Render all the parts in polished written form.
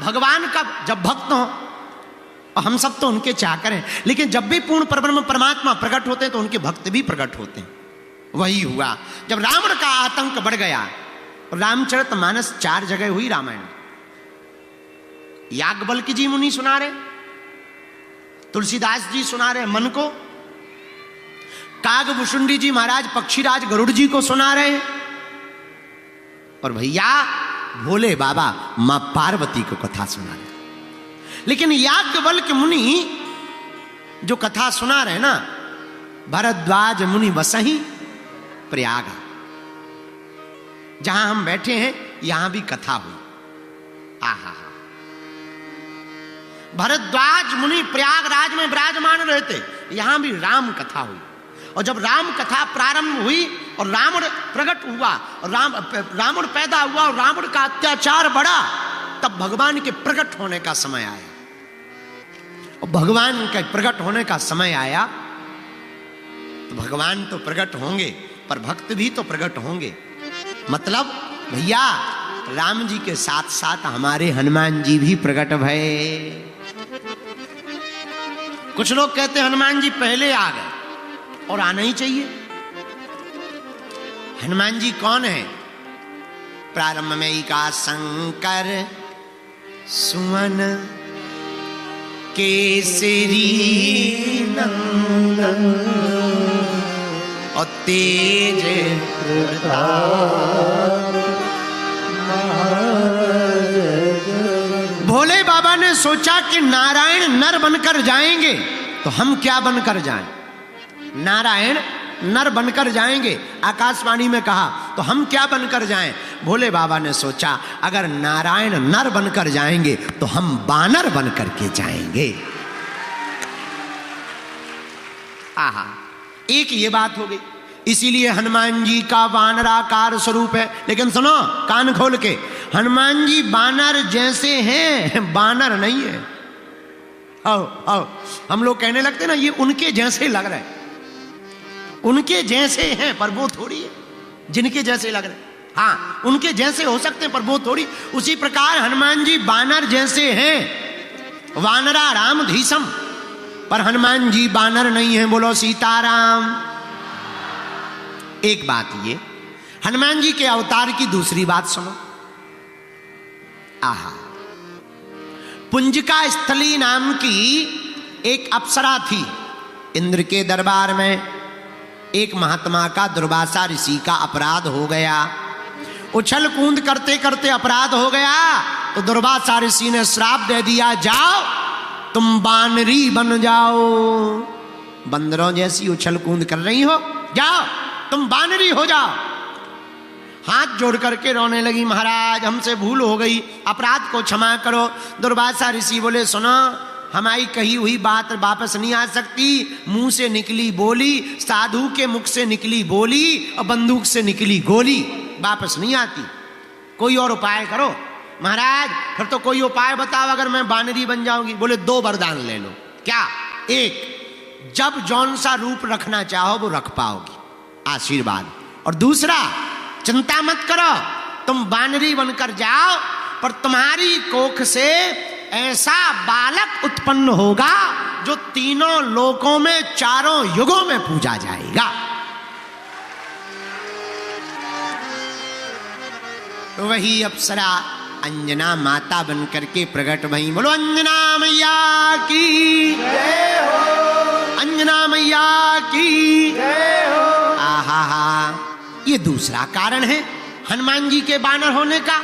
भगवान का जब भक्त हो, और हम सब तो उनके चाकर हैं, लेकिन जब भी पूर्ण परब्रह्म परमात्मा प्रकट होते हैं तो उनके भक्त भी प्रकट होते हैं। वही हुआ जब रावण का आतंक बढ़ गया। रामचरितमानस 4 जगह हुई रामायण। याज्ञवल्क्य जी मुनि सुना रहे, तुलसीदास जी सुना रहे मन को, कागभूषुंडी जी महाराज पक्षीराज गरुड़ जी को सुना रहे, और भैया भोले बाबा मां पार्वती को कथा सुना रहे। लेकिन याज्ञवल्क्य मुनि जो कथा सुना रहे ना, भरद्वाज मुनि बसहि प्रयाग, जहां हम बैठे हैं यहां भी कथा हुई। आहा, भरद्वाज मुनि प्रयागराज में विराजमान रहते, यहां भी राम कथा हुई। और जब राम कथा प्रारंभ हुई और रावण प्रकट हुआ और रावण पैदा हुआ और रावण का अत्याचार बढ़ा, तब भगवान के प्रकट होने का समय आया। और भगवान के प्रकट होने का समय आया तो भगवान तो प्रकट होंगे पर भक्त भी तो प्रकट होंगे। मतलब भैया राम जी के साथ साथ हमारे हनुमान जी भी प्रकट भये। कुछ लोग कहते हनुमान जी पहले आ गए, और आना ही चाहिए। हनुमान जी कौन है? प्रारंभ में ही का शंकर सुमन केसरी नंदन और तेज प्रताप। भोले बाबा ने सोचा कि नारायण नर बनकर जाएंगे तो हम क्या बनकर जाएं? नारायण नर बनकर जाएंगे, आकाशवाणी में कहा, तो हम क्या बनकर जाएं? भोले बाबा ने सोचा अगर नारायण नर बनकर जाएंगे तो हम बानर बनकर के जाएंगे। आहा, एक ये बात हो गई। इसीलिए हनुमान जी का वानराकार स्वरूप है। लेकिन सुनो कान खोल के, हनुमान जी बानर जैसे हैं, बानर नहीं है। आओ आओ, हम लोग कहने लगते ना ये उनके जैसे लग रहे हैं, उनके जैसे हैं पर वो थोड़ी है जिनके जैसे लग रहे। हाँ, उनके जैसे हो सकते हैं पर वो थोड़ी। उसी प्रकार हनुमान जी बानर जैसे हैं, वानरा राम धीसम, पर हनुमान जी बानर नहीं है। बोलो सीताराम। एक बात ये, हनुमान जी के अवतार की दूसरी बात सुनो। आहा, पुंजिका स्थली नाम की एक अप्सरा थी। इंद्र के दरबार में एक महात्मा का दुर्वासा ऋषि का अपराध हो गया। उछल कूद करते करते अपराध हो गया तो दुर्वासा ऋषि ने श्राप दे दिया, जाओ तुम बानरी बन जाओ। बंदरों जैसी उछल कूद कर रही हो, जाओ तुम बानरी हो जाओ। हाथ जोड़ करके रोने लगी, महाराज हमसे भूल हो गई, अपराध को क्षमा करो। दुर्वासा ऋषि बोले, सुनो हमारी कही हुई बात वापस नहीं आ सकती। मुंह से निकली बोली, साधु के मुख से निकली बोली और बंदूक से निकली गोली वापस नहीं आती। कोई और उपाय करो। महाराज फिर तो कोई उपाय बताओ अगर मैं बानरी बन जाऊंगी। बोले 2 वरदान ले लो। क्या? एक, जब जौन सा रूप रखना चाहो वो रख पाओगी, आशीर्वाद। और दूसरा, चिंता मत करो, तुम बानरी बनकर जाओ पर तुम्हारी कोख से ऐसा बालक उत्पन्न होगा जो तीनों लोकों में, चारों युगों में पूजा जाएगा। तो वही अप्सरा अंजना माता बनकर के प्रकट भई। बोलो अंजना मैया की जय हो, अंजना मैया की जय हो। आहा हा, ये दूसरा कारण है हनुमान जी के बानर होने का।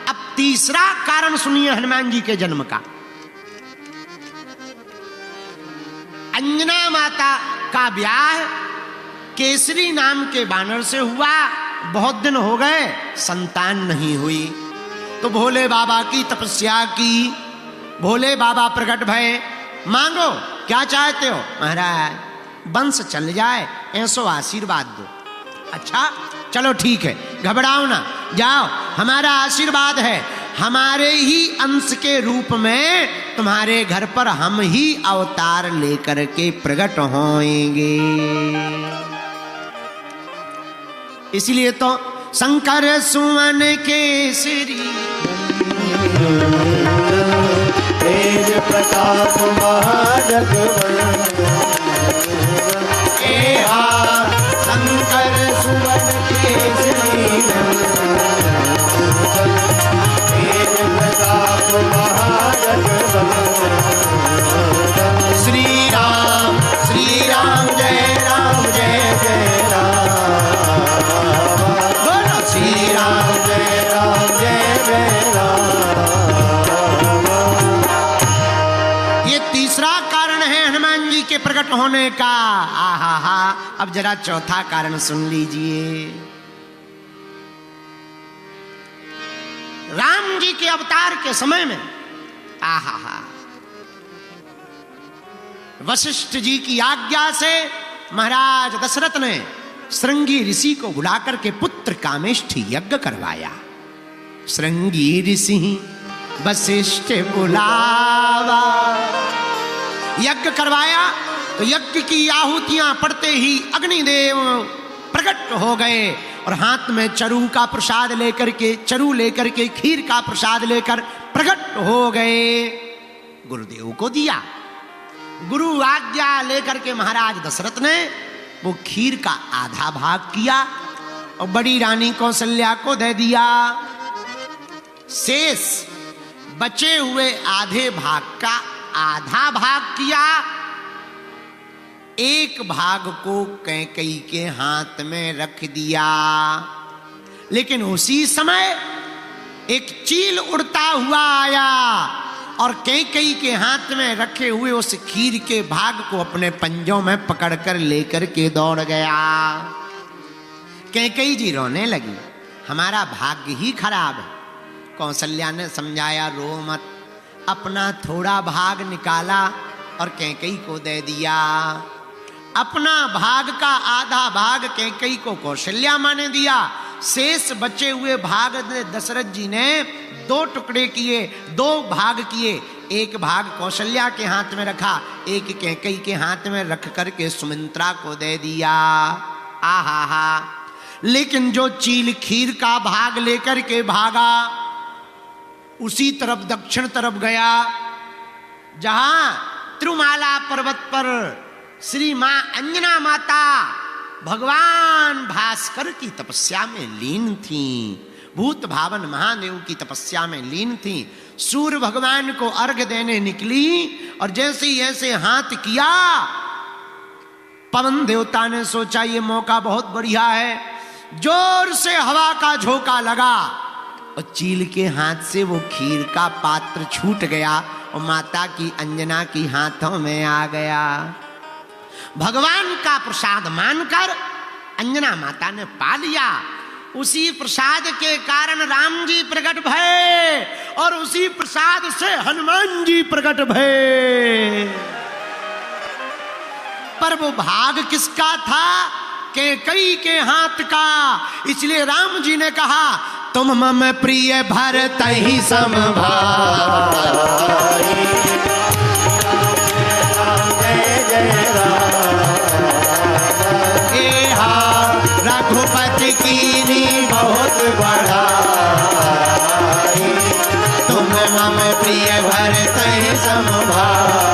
अब तीसरा कारण सुनिए हनुमान जी के जन्म का। अंजना माता का ब्याह केसरी नाम के बानर से हुआ। बहुत दिन हो गए, संतान नहीं हुई, तो भोले बाबा की तपस्या की। भोले बाबा प्रकट भये, मांगो क्या चाहते हो? महाराज वंश चल जाए ऐसो आशीर्वाद दो। अच्छा चलो ठीक है, घबराओ ना, जाओ हमारा आशीर्वाद है, हमारे ही अंश के रूप में तुम्हारे घर पर हम ही अवतार लेकर के प्रकट होंगे। इसलिए तो शंकर सुमन केसरी शंकर सुवन केसरी श्री राम जय राम जय जय राम श्री राम जय जय राम। ये तीसरा कारण है हनुमान जी के प्रकट होने का। आहा हा, अब जरा चौथा कारण सुन लीजिए। राम जी के अवतार के समय में आहा हा, वशिष्ठ जी की आज्ञा से महाराज दशरथ ने श्रृंगी ऋषि को बुलाकर के पुत्र कामेष्ठी यज्ञ करवाया। श्रृंगी ऋषि वशिष्ठ बुलावा, यज्ञ करवाया तो यज्ञ की आहुतियां पड़ते ही अग्निदेव प्रकट हो गए और हाथ में चरू का प्रसाद लेकर के, चरू लेकर के खीर का प्रसाद लेकर प्रकट हो गए। गुरुदेव को दिया। गुरु आज्ञा लेकर के महाराज दशरथ ने वो खीर का आधा भाग किया और बड़ी रानी कौशल्या को दे दिया। शेष बचे हुए आधे भाग का आधा भाग किया। एक भाग को कैकेयी के हाथ में रख दिया। लेकिन उसी समय एक चील उड़ता हुआ आया और कैकेयी के हाथ में रखे हुए उस खीर के भाग को अपने पंजों में पकड़कर लेकर के दौड़ गया। कैकेयी जी रोने लगी, हमारा भाग्य ही खराब है। कौशल्या ने समझाया, रो मत। अपना थोड़ा भाग निकाला और कैकेयी को दे दिया। अपना भाग का आधा भाग कैकेयी को कौशल्या माँ ने दिया। शेष बचे हुए भाग दशरथ जी ने दो टुकड़े किए, दो भाग किए। एक भाग कौशल्या के हाथ में रखा, एक कैकेयी के हाथ में रख करके सुमित्रा को दे दिया। आहा हा। लेकिन जो चील खीर का भाग लेकर के भागा उसी तरफ दक्षिण तरफ गया जहां तिरुमाला पर्वत पर श्री मां अंजना माता भगवान भास्कर की तपस्या में लीन थी, भूत भावन महादेव की तपस्या में लीन थी। सूर्य भगवान को अर्घ देने निकली और जैसे ही ऐसे हाथ किया, पवन देवता ने सोचा ये मौका बहुत बढ़िया है। जोर से हवा का झोंका लगा और चील के हाथ से वो खीर का पात्र छूट गया और माता की अंजना की हाथों में आ गया। भगवान का प्रसाद मानकर अंजना माता ने पा लिया। उसी प्रसाद के कारण राम जी प्रकट भये और उसी प्रसाद से हनुमान जी प्रकट भये। पर वो भाग किसका था? कैकेयी के हाथ का। इसलिए राम जी ने कहा, तुम मम प्रिय भरत ही सम भाई। रघुपति कीनी बहुत बड़ाई, तुम मम प्रिय भरत ही सम भाई।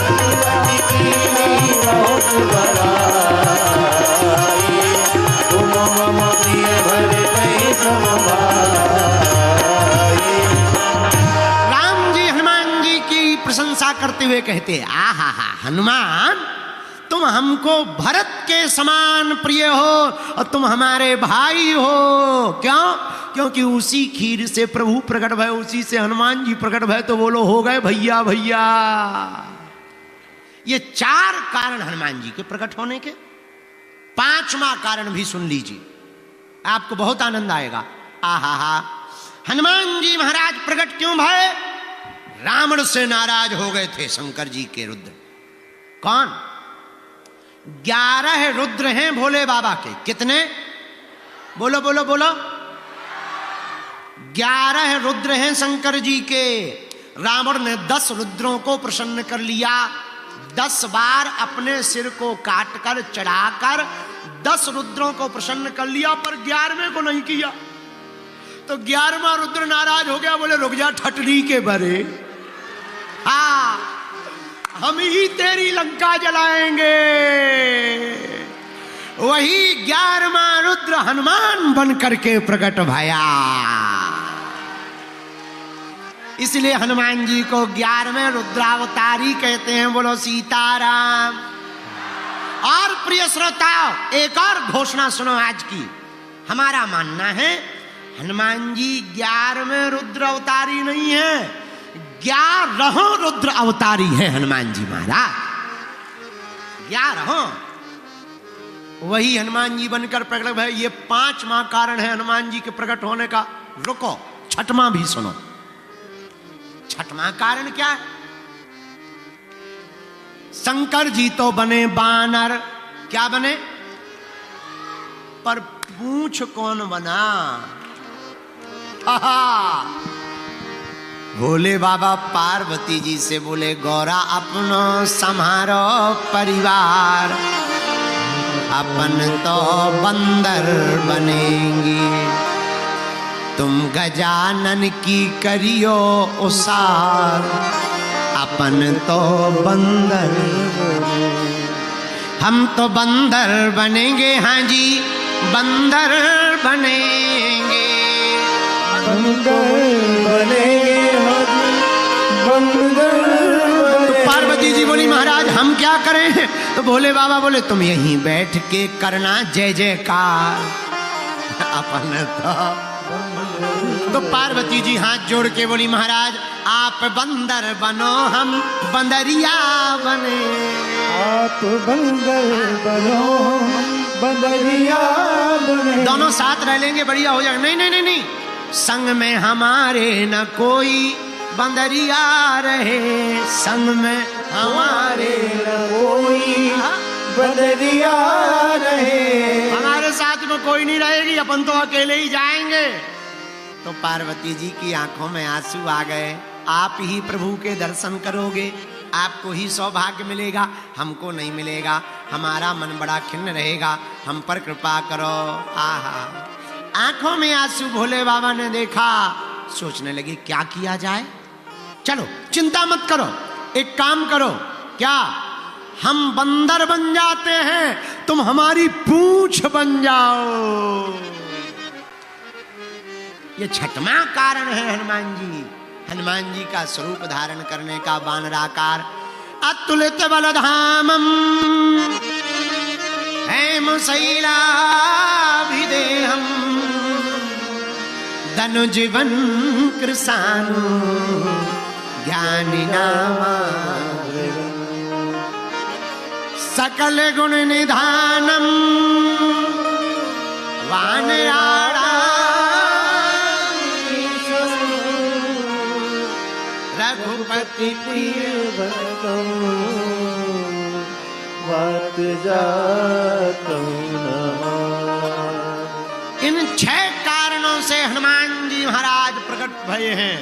रघुपति कीनी बहुत बड़ाई, तुम मम प्रिय भरत ही सम भाई। राम जी हनुमान जी की प्रशंसा करते हुए कहते, आहा हा हनुमान, तुम हमको भरत के समान प्रिय हो और तुम हमारे भाई हो। क्यों? क्योंकि उसी खीर से प्रभु प्रकट भय, उसी से हनुमान जी प्रकट भय, तो बोलो हो गए भैया भैया। ये चार कारण हनुमान जी के प्रकट होने के। पांचवा कारण भी सुन लीजिए, आपको बहुत आनंद आएगा। आहा हा। हनुमान जी महाराज प्रकट क्यों भय? रावण से नाराज हो गए थे शंकर जी के रुद्र। कौन? 11 रुद्र हैं भोले बाबा के। कितने? बोलो बोलो बोलो। 11 रुद्र हैं शंकर जी के। रावण ने 10 रुद्रों को प्रसन्न कर लिया। 10 बार अपने सिर को काटकर चढ़ाकर 10 रुद्रों को प्रसन्न कर लिया, पर 11वें को नहीं किया। तो 11वां रुद्र नाराज हो गया, बोले रुक जा ठटनी के बरे, हाँ हम ही तेरी लंका जलाएंगे। वही 11वां रुद्र हनुमान बन करके प्रकट भया। इसलिए हनुमान जी को 11वें रुद्रावतारी कहते हैं। बोलो सीताराम। और प्रिय श्रोताओ, एक और घोषणा सुनो आज की। हमारा मानना है हनुमान जी 11वें रुद्र अवतारी नहीं है, 11वें रुद्र अवतारी है हनुमान जी महाराज। 11 वही हनुमान जी बनकर प्रकट भय। ये 5वां कारण है हनुमान जी के प्रकट होने का। रुको, 6वां भी सुनो। 6वां कारण क्या है? शंकर जी तो बने बानर, क्या बने? पर पूंछ कौन बना? भोले बाबा पार्वती जी से बोले गौरा अपनो समारो परिवार, अपन तो बंदर बनेंगी, तुम गजानन की करियो उसार, अपन तो बंदर, हम तो बंदर बनेंगे। हाँ जी बंदर बनेंगे, बंदर बनेंगे, हाँ जी बंदर बनेंगे। तो पार्वती जी बोली महाराज हम क्या करें? तो भोले बाबा बोले तुम यहीं बैठ के करना जय जयकार, अपन तो पार्वती जी हाथ जोड़ के बोली महाराज आप बंदर बनो, हम बंदरिया बने। आप बंदर बनो, बंदरिया बने। दोनों साथ रह लेंगे, बढ़िया हो जाएगा। नहीं नहीं नहीं नहीं, संग में हमारे न कोई बंदरिया रहे, संग में हमारे न कोई बंदरिया रहे। हमारे साथ में कोई नहीं रहेगी, अपन तो अकेले ही जाएंगे। तो पार्वती जी की आंखों में आंसू आ गए। आप ही प्रभु के दर्शन करोगे, आपको ही सौभाग्य मिलेगा, हमको नहीं मिलेगा, हमारा मन बड़ा खिन्न रहेगा, हम पर कृपा करो। आहा, आंखों में आंसू भोले बाबा ने देखा, सोचने लगे क्या किया जाए। चलो चिंता मत करो, एक काम करो, क्या हम बंदर बन जाते हैं, तुम हमारी पूंछ बन जाओ। ये 6वां कारण है हनुमान जी, हनुमान जी का स्वरूप धारण करने का वानराकार। अतुलित बलधामम हेम शैलाभिदेहम धनुजीवन कृशानु ज्ञानी नामा सकल गुण निधानम वानराणा रघुपति प्रिय भक्तों बात जाता इन 6 कारणों से हनुमान जी महाराज प्रकट भये हैं।